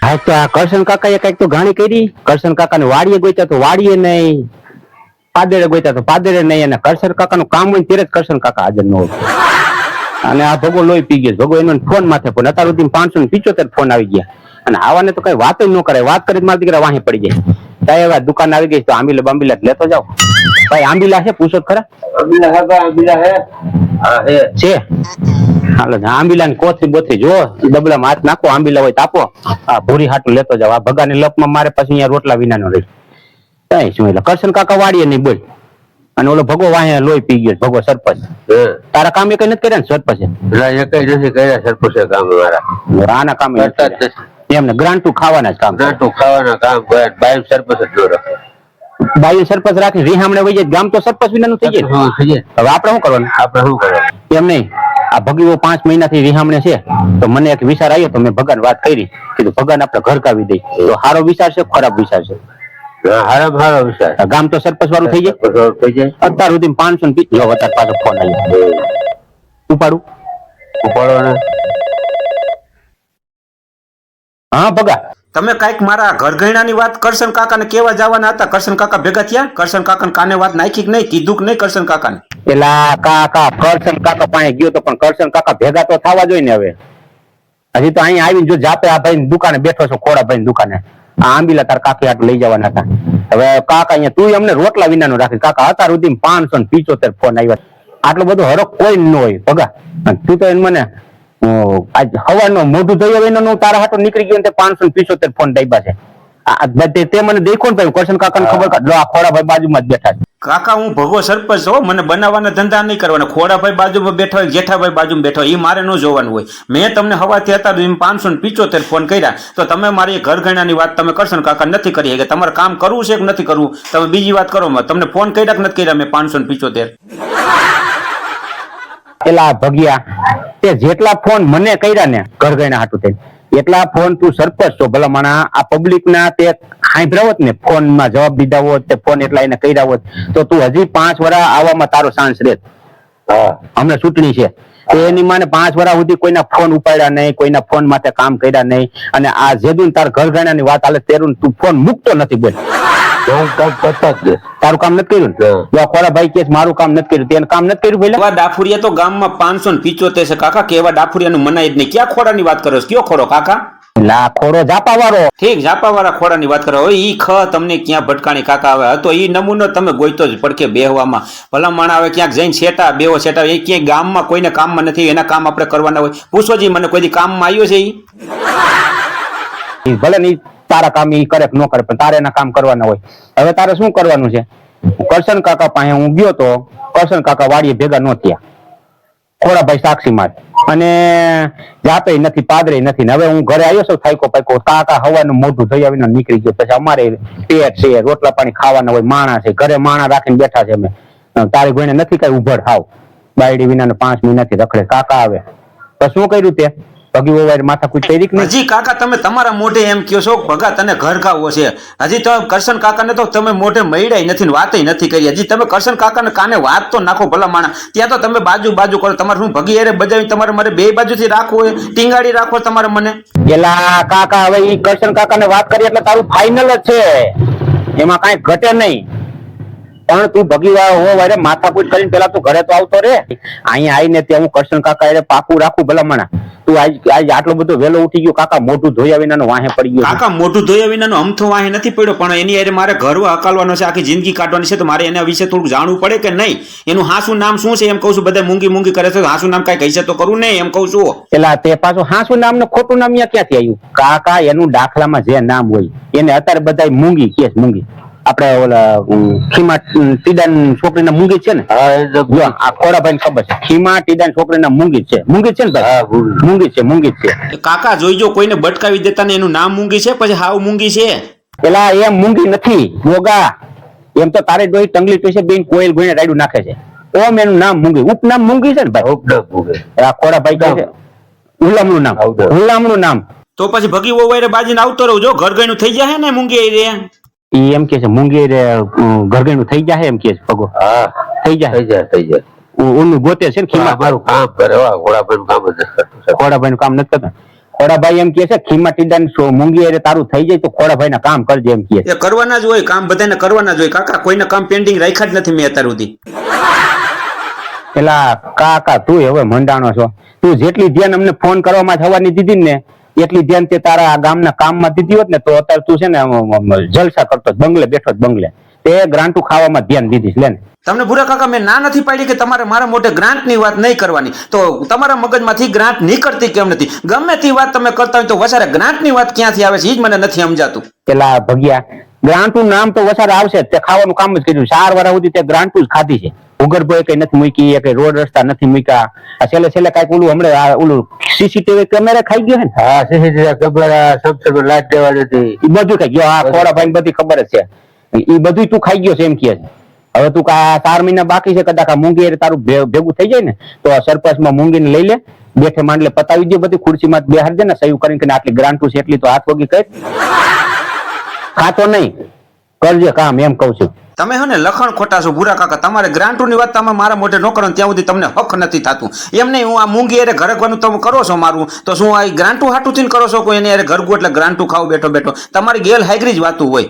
હા તો આ કરશન કાકા કઈક તો ઘાણી કરી. કરશન કાકા ને વાડીએ ગોત્યા તો વાડીએ નહીં, પાદરે ગોત્યા તો પાદરે નહીં, અને કરશન કાકા નું કામ હોય ત્યારે જ કરશન કાકા હાજર ન હોય. અને આ ભગો લોહી પી ગયો. ભગો એનો ફોન માથે ફોન, અત્યાર સુધી 575 ફોન આવી ગયા, અને આવાને તો કઈ વાત જ ન કરે. વાત કરી મારા દીકરા વાહે પડી જાય. તાય હવે દુકાન આવી ગઈ તો આંબીલા બાંબીલા લેતો જાઓ. ભાઈ આંબીલા છે? પૂછો ખરા. આંબીલા છે. હાલો આંબીલા ની કોથરી બોથરી જો ડબલામાં હાથ નાખો, આંબીલા હોય તો આપો. આ ભૂરી હાટું લેતો જાવ. આ ભગાની લપમાં મારે પછી અહીંયા રોટલા વિનાનો રહી કઈ શું. એટલે કરશન કાકા વાડીએ નહીં બોલ. અને ઓલો ભગો વાહે લોહી પી ગયો. ભગો સરપંચ. તારા કામ એ કઈ નથી કર્યા ને સરપંચ? કઈ નથી કર્યા સરપંચ કામ મારા. આના કામ એમને ગ્રાન્ટુ ખાવાના જ કામ. ગ્રાન્ટુ ખાવાના કામ કરે. બાયું સરપંચ જ ન રાખે. બાયું સરપંચ રાખી રીહામણે વહી જાય. ગામ તો સરપંચ વિનાનું થઈ જાય. હવે આપણે શું કરવાનું? એમ નહીં. આ ભગીઓ 5 મહિનાથી રીહામણે છે, તો મને એક વિચાર આવ્યો, તો મેં ભગવાન વાત કરી. કીધું ભગવાન આપણે ઘર કાવી દઈ. તો સારો વિચાર છે ખરાબ વિચાર છે? હારો વિચાર. ગામ તો સરપંચ વાળું થઈ જાય. અત્યાર સુધી 550 જો અત્યારે પાછો ફોન આવ્યો. ઉપાડો ને. હા ભગા, તમે કઈક મારા ઘરઘૈણાની વાત કરશન કાકાને કેવા જવાના હતા. કરશન કાકા ભેગા થયા? કરશન કાકાને કાને વાત નાખી કે નહીં? કીધું કે નહીં કરશન કાકાને? પેલા કાકા કરશન કાકા પાસે ગયો તો, પણ કરશન કાકા ભેગા તો થવા જોઈએ ને. હવે હજી તો અહીંયા આવીને જો જાપે આ ભાઈ દુકાને બેઠો છો, ખોડા ભાઈ દુકાને. આ આંબીલા તાર કાકી આટ લઈ જવાના હતા. હવે કાકા અહીંયા તું અમને રોટલા વિનાનું રાખી. કાકા અત્યાર સુધી 575 ફોન આવ્યા. આટલો બધો હરખ કોઈ ન હોય ભગા. તું તો મને આજ હવાનો મોઢું થયું એનો તારા હાટો નીકળી ગયો ને 575 ફોન ડાયબા છે. તે મને દેખો ને ભાઈ કરશન કાકાને ખબર કાઢ. આ ખોડા ભાઈ બાજુમાં જ બેઠા છે. કાકા હું ભગવો સરપંચ હો, મને બનાવવાના ધંધા નહીં કરવાના. ખોડાભાઈ બાજુમાં બેઠા હોય, જેઠાભાઈ બાજુમાં બેઠા હોય, એ મારે ન જોવાનું હોય. મેં તમને હવાથી હતા 575 ફોન કર્યા, તો તમે મારી ઘરઘૈણાની વાત તમે કરશન કાકા નથી કરી કે તમારે કામ કરવું છે કે નથી કરવું. તમે બીજી વાત કરો. તમને ફોન કર્યા કે નથી કર્યા મેં 575? પેલા ભગિયા તે જેટલા ફોન મને કર્યા ને ઘરઘૈણા હાટું થઈને, એટલા ફોન તું સરપંચ છો ભલા માણા. આ પબ્લિક ના તે સાંભળ્યા હોત ને, ફોન માં જવાબ દીધા હોત, તે ફોન એટલા એને કર્યા હોત, તો તું હજી 5 વર્ષ આવવામાં તારો ચાન્સ રહેત. હમણાં ચૂંટણી છે એની માને 5 વર્ષ સુધી કોઈના ફોન ઉપાડ્યા નહીં, કોઈના ફોન માટે કામ કર્યા નહીં. અને આ જેદું તાર ઘરઘૈણા ની વાત હાલે તેરું તું ફોન મૂકતો નથી. બોલ તારું કામ નથી કર્યું ને? ખોરા ભાઈ કે મારું કામ નથી કર્યું, તેનું કામ નથી કર્યું. કેવા ડાફુરિયા તો ગામમાં 575 છે કાકા. કેવા ડાફુરિયા નું મનાય જ નહીં. ક્યાં ખોડા ની વાત કરો છો? કયો ખોડો કાકા? લા ખોડો જાપા વાળો. ઠીક, જાપા વાળા ખોડા ની વાત કરો. ઈ તમને ક્યાં ભટકાણી કાકા આવે હતો? ઈ નમૂનો તમે ગોઈતો જ પડકે બેહવામાં. ભલા માણા આવે ક્યાંક જઈને છેટા બેહો છેટા. એ ક્યાંય ગામમાં કોઈને કામમાં નથી. એના કામ આપણે કરવાના હોય. પૂછોજી મને કોઈ કામમાં આવ્યો છે? ઈ ભલે નહીં તારા કામ ઈ કરે કે ન કરે, પણ તારે એના કામ કરવાના હોય. હવે તારે શું કરવાનું છે? કરશન કાકા પાસે હું ગયો તો કરશન કાકા વાડીએ ભેગા ન થયા. ખોડાભાઈ સાક્ષી માં, અને જાપે નથી, પાદરે નથી. હવે હું ઘરે આવ્યો છું થાયકો પાયકો. કાકા હવાનું મોઢું થઈ આવીને નીકળી ગયો. પછી અમારે પેટ છે, રોટલા પાણી ખાવાના હોય, માણા છે ઘરે, માણા રાખીને બેઠા છે અમે. તારી ભાઈને નથી કઈ ઉભડ હાવ. બાયડી વિના 5 મહિનાથી રખડે. કાકા આવે તો શું કર્યું તે? ભગી ઓવાય માથા કુછ કરી કે નહીં? હજી કાકા તમે તમારા મોઢે એમ કહો છો ભગા તને ઘર ખાવો છે. હજી તો કરશન કાકાને તો તમે મોઢે મળ્યા નથી, વાતય નથી કરી. હજી તમે કરશન કાકાને કાને વાત તો નાખો ભલા માણા. ત્યાં તો તમે બાજુ કરો. તમારે શું ભગી એરે બજાવી તમારે મારે બે બાજુથી રાખવું હોય, ટીંગાડી રાખો તમારે મને. પેલા કાકા હવે ઈ કરશન કાકાને વાત કરી એટલે તારું ફાઇનલ જ છે, એમાં કાંઈ ઘટે નહીં. પણ તું ભગી વાળો માથાકૂટ કરીને પેલા તું ઘરે તો આવતો રે. અહીંયા આવીને ત્યાં હું કરશન કાકા એ પાકું રાખું ભલા માણા. તું આજ આટલો બધો વેલો ઉઠી ગયો. કાકા મોઢું ધોયા વિનાનો વાહે પડી ગયો. કાકા મોઢું ધોયા વિનાનો અમથો વાહે નથી પડ્યો, પણ એની અરે મારે ઘર હકાલવાનો છે, આખી જિંદગી કાઢવાની છે. તો મારે એના વિશે થોડું જાણવું પડે કે નહીં. એનું હાસું નામ શું છે એમ કહું છું. બધા મૂંગી કરે છે, હાસું નામ કઈ કહીશે તો કરું નહીં એમ કહું છું. પેલા તે પાછું હાસું નામ ને ખોટું નામ ક્યાંથી આવ્યું? કાકા એનું દાખલામાં જે નામ હોય એને અત્યારે બધા મૂંગી કે મૂંગી. આપડે ઓલા ખીમા ટીડાન છોકરીના મૂંગી છે ને, આ ખોડાભાઈ ખબર છે. ખીમા ટીડાન છોકરીના મૂંગી છે. મૂંગી છે ને ભાઈ? મૂંગી છે. કાકા જોઈજો કોઈને બટકાવી દેતા ને એનું નામ મૂંગી છે, પછી હાવ મૂંગી છે. પેલા એમ મૂંગી નથી બોગા. એમ તો તારે ડોહી ટંગલી પૈસે બેન કોયલ ગોઈને રાયડું નાખે છે. ઓમ એનું નામ મૂંગી. ઉપનામ મૂંગી છે ને ભાઈ? આ ખોડાભાઈ કહે છે હુલામણું નામ. તો પછી ભગી ઓવાયરે બાજીને આવતો રહો. જો ઘર ગયનું થઈ જાય ને મૂંગી રે. ઈ એમ કે છે મૂંગી રે ઘરગણું થઈ જાય એમ કે છે પગો. થઈ જાય. ઓનું ગોતે છે ને ખીમા. મારું કામ કરે. ઘોડાભાઈ નું કામ નથી કરતા. ખોડાભાઈ નું કામ નથી કરતા. ખોડાભાઈ એમ કે છે ખીમા ટીડાને મૂંગી હારે તારું થઈ જાય તો ખોડાભાઈ ના કામ કરજે એમ કે છે. એ કરવાના જ હોય કામ, બધાને કરવાના જ હોય કાકા, કોઈને કામ પેન્ડિંગ રાખ્યા જ નથી મેં અત્યાર સુધી. પેલા કાકા તું હવે મંડાણો છો, તું જેટલી ધ્યાન અમને ફોન કરવામાં થવાની દીધી ને એટલી ધ્યાન તે તારા આ ગામના કામમાં દીધી હોત ને તો અત્યારે તું છે ને જલસા કરતો જ, બંગલે બેઠો જ બંગલે. તે ગ્રાન્ટુ ખાવામાં ધ્યાન દીધીશ લે ને. તમને ભૂરા કાકા મેં ના નથી પાડી કે તમારે મારા મોઢે ગ્રાન્ટ ની વાત નહીં કરવાની, તો તમારા મગજમાંથી ગ્રાન્ટ નીકળતી કેમ નથી? ગમે તે વાત તમે કરતા હોય તો વસારે ગ્રાન્ટ ની વાત ક્યાંથી આવે છે એ જ મને નથી સમજાતું. પેલા ભગિયા ગ્રાન્ટુ નામ તો વસારે આવશે, તે ખાવાનું કામ જ કર્યું. 4 વર્ષ સુધી તે ગ્રાન્ટુ જ ખાધી છે, ભૂગર્ભ કઈ નથી મૂકી, કઈ રોડ રસ્તા નથી મૂક્યા. આ છેલ્લે કઈક ઓલું હમણાં ઓલું સીસીટીવી કેમેરા ખાઈ ગયો ને. હા, સીસીટીવી કેમેરા સબસ્ક્રાઇબર લાઈટ દેવાની હતી, એ બધું ખાઈ ગયો. આ ખોડાભાઈ બધી ખબર જ છે, એ બધું તું ખાઈ ગયો છે એમ કે છે. હવે તું 4 મહિના બાકી છે, કદાચ આ મૂંગી હારે તારું ભેગું થઈ જાય ને તો સરપંચમાં મૂંગીને લઈ લે, બેઠે માંડલે પતાવી દે, બધી ખુરશીમાં બેહાડ દે ને સહી કરીને કે આટલી ગ્રાન્ટુ છે એટલી તો હાથ વગી કઈ ખાતો નહીં, કરજે કામ એમ કઉ છું. તમે હે ને લખણ ખોટા છો ભૂરા કાકા, તમારે ગ્રાન્ટોની વાત તમે મારા મોઢે ન કરો ને ત્યાં સુધી તમને હક નથી થતું. એમ નહીં, હું આ મૂંગી હારે ઘરકવાનું તમે કરો છો મારું, તો શું આ ગ્રાન્ટુ હાટું થઈને કરો છો? કોઈ એને હારે ઘરગું એટલે ગ્રાન્ટુ ખાવ બેઠો બેઠો, તમારી ગેલ હાઈગરી જ વાતું હોય.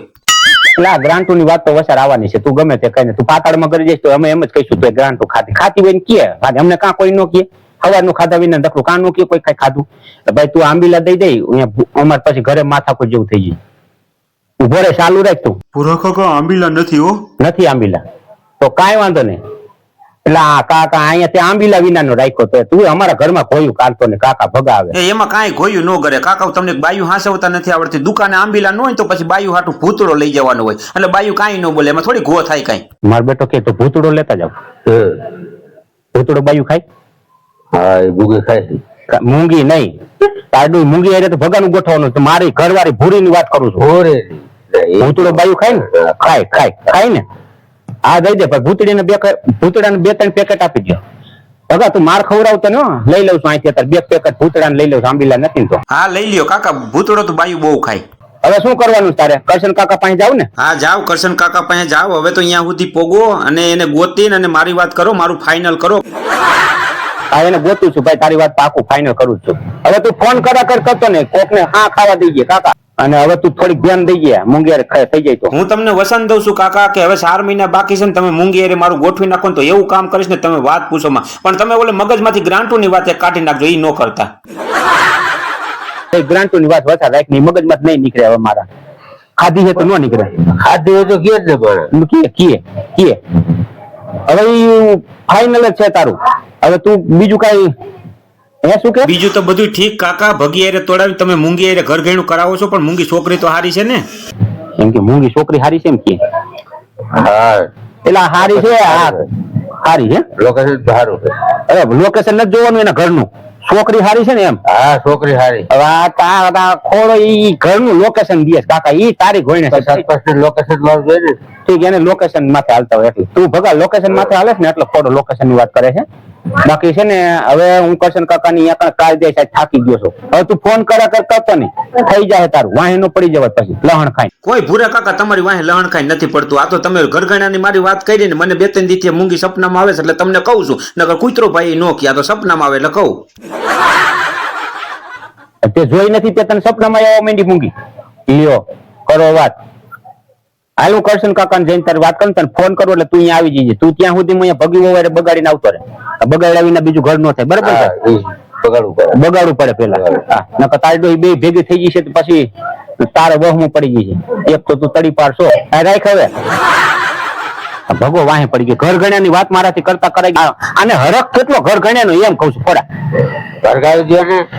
એટલે આ ગ્રાન્ટુ ની વાત તો વસાર આવવાની છે. તું ગમે તે કહીને તું પાતાળમાં કરી જઈશ તો અમે એમ જ કહીશું તો ગ્રાન્ટુ ખાતી હોય ને કે અમને કાં કોઈ નો કે સવારનું ખાધા વિના દખલું કાં નો કે કોઈ કઈ ખાધું. ભાઈ તું આંબીલા દઈ દઈ, અમારે પછી ઘરે માથાકૂટ જેવું થઈ જાય. ઉભો રે, ચાલુ રાખ તું. ભૂરા કાકા આંબીલા નથી હો. નથી આંબીલા તો કાંઈ વાંધો નહીં. એટલે આ કાકા અહીંયા તે આંબીલા વિનાનો રાખ્યો તો તું અમારા ઘરમાં ખોયું કાઢતો ને કાકા ભગાવે. એમાં કાંઈ ખોયું ન કરે કાકા, તમને બાયું હાંસવતા નથી આવડતી. દુકાને આંબીલા ન હોય તો પછી બાયું હાટું ભૂતળો લઈ જવાનો હોય, એટલે બાયું કાંઈ ન બોલે, એમાં થોડી ઘો થાય કાંઈ. મારો બેટો કે તો ભૂતળો લેતા જાવ. ભૂતળો બાયું ખાય? હા, એ મૂંગી ખાય. મૂંગી નહીં, તાડું મૂંગી હારે તો ભગાનું ગોઠવવાનું. મારી ઘરવાળી ભૂરીની વાત કરું છું. ભૂતળો બાયું ખાય ને? ખાય ને. આ દઈ દે, ભૂતળાને 2-3 પેકેટ આપી દો. ભગા તું માર ખવડાવતો ને લઈ લઉં છું અહીંથી અત્યારે 2 પેકેટ ભૂતળાને લઈ લઉં છું, આંબીલા નથી તો. હા લઈ લ્યો કાકા, ભૂતળો તો બાયું બહુ ખાય. હવે શું કરવાનું તારે? કરશન કાકા પાસે જાવ ને? હા જાવ, કરશન કાકા પાસે જાવ. હવે તો અહીંયા સુધી પોગો અને એને ગોતીને અને મારી વાત કરો, મારું ફાઇનલ કરો. હા એને ગોતું છું ભાઈ, તારી વાત પાકું ફાઇનલ કરું છું. હવે તું ફોન કરતો ને કોકને હા ખાવા દઈએ કાકા, અને હવે તું થોડીક ધ્યાન દઈ ગયા મૂંગી થઈ જાય તો. હું તમને વસન દઉં છું કાકા કે હવે 4 મહિના બાકી છે ને તમે મૂંગી હારે મારું ગોઠવી નાખો ને તો એવું કામ કરીશ ને તમે વાત પૂછો માં. પણ તમે ઓલે મગજમાંથી ગ્રાન્ટોની વાત કાઢી નાખજો, એ ન કરતા. ગ્રાન્ટુ ની વાત વસા રાખ, ની મગજમાં નહીં નીકળે હવે મારા. ખાધી છે તો ન નીકળે, ખાધી હોય તો કે જ ને કે હવે ફાઇનલ જ છે તારું. હવે તું બીજું કઈ શું કે? બીજું તો બધું ઠીક કાકા, ભગી હારે તોડાવી તમે મૂંગી હારે ઘર ઘેણું કરાવો છો, પણ મૂંગી છોકરી તો હારી છે ને? એમ કે મૂંગી છોકરી હારી છે એમ કે? હા, પેલા હારી છે. હારી છે, લોકેશન સારું છે. અરે લોકેશન નથી જોવાનું એના ઘરનું, છોકરી હારી છે ને એમ. હા, છોકરી સારી. હવે આ ખોડો ઈ ઘરનું લોકેશન દે કાકા, ઈ તારી ઘોઈને લોકેશન વાળું જોઈએ ને. ઠીક, એને લોકેશન માથે હાલતા હોય એટલે તું ભગા લોકેશન માથે હાલે ને એટલે ખોડો લોકેશન ની વાત કરે છે. બાકી છે ને હવે હું કરશન કાકા ની કાલ દે થાકી ગયો છું. હવે તું ફોન કરતો નહીં, થઈ જાય તારું વાહી નો પડી જવાય પછી લહણ ખાઈ. કોઈ ભૂરા કાકા તમારી વાહે લહણ ખાઈ નથી પડતું. આ તો તમે ઘરઘણાની મારી વાત કરી ને મને 2-3 દીથી મૂંગી સપનામાં આવે છે એટલે તમને કહું છું, નકર કૂતરો ભાઈ નો કે આ તો સપનામાં આવે એટલે કહું. તે જોઈ નથી તે તને સપનામાં આવવા માંડી મૂંગી. લ્યો કરો વાત. હાલ હું કરશન કાકા ને જઈને તારી વાત કરું, તને ફોન કરું એટલે તું અહીંયા આવી જઈએ. તું ત્યાં સુધી અહીંયા ભગી વવારે બગાડીને આવતો રહે. બગાડાવીને બીજું ઘર નો થાય, બરાબર છે? બગાડવું પડે પેલા. નકર તારી ડોહી બે ભેગી થઈ જશે તો પછી તારે વહમું પડી જશે. એક તો તું તડી પાડશો. રાખ હવે ભગો વાહે પડી ગયો. ઘર ગણ્યાની વાત મારાથી કરતા કરાઈ. આને હરખ કેટલો ઘર ગણ્યાનો એમ કઉ છું. થોડા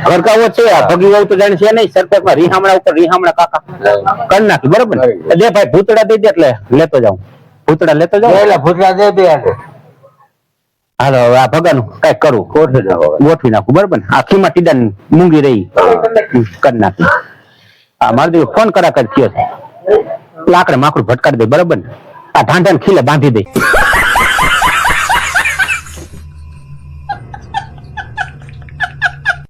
ઘરગાવો છે ભગી વહુ તો જાણે છે નહીં. સરપંચમાં રીહામણા ઉપર રીહામણા કાકા કરી નાખી, બરોબર ને? દે ભાઈ ભૂતડા દઈ દે એટલે લેતો જાઉં. ભૂતડા લેતો જાઉં. ભૂતડા દે બે. હાલો હવે આ ભગાનું કઈક કરું, ગોઠવી નાખું, બરોબર ને? આખીમાં ટીડા મૂંગી રહી કરી નાખી. હા મારે દીકરો ફોન કરા થયો છે, લાકડે માકડું ભટકાડી દે, બરોબર ને? આ ઢાંઢાને ખીલે બાંધી દે.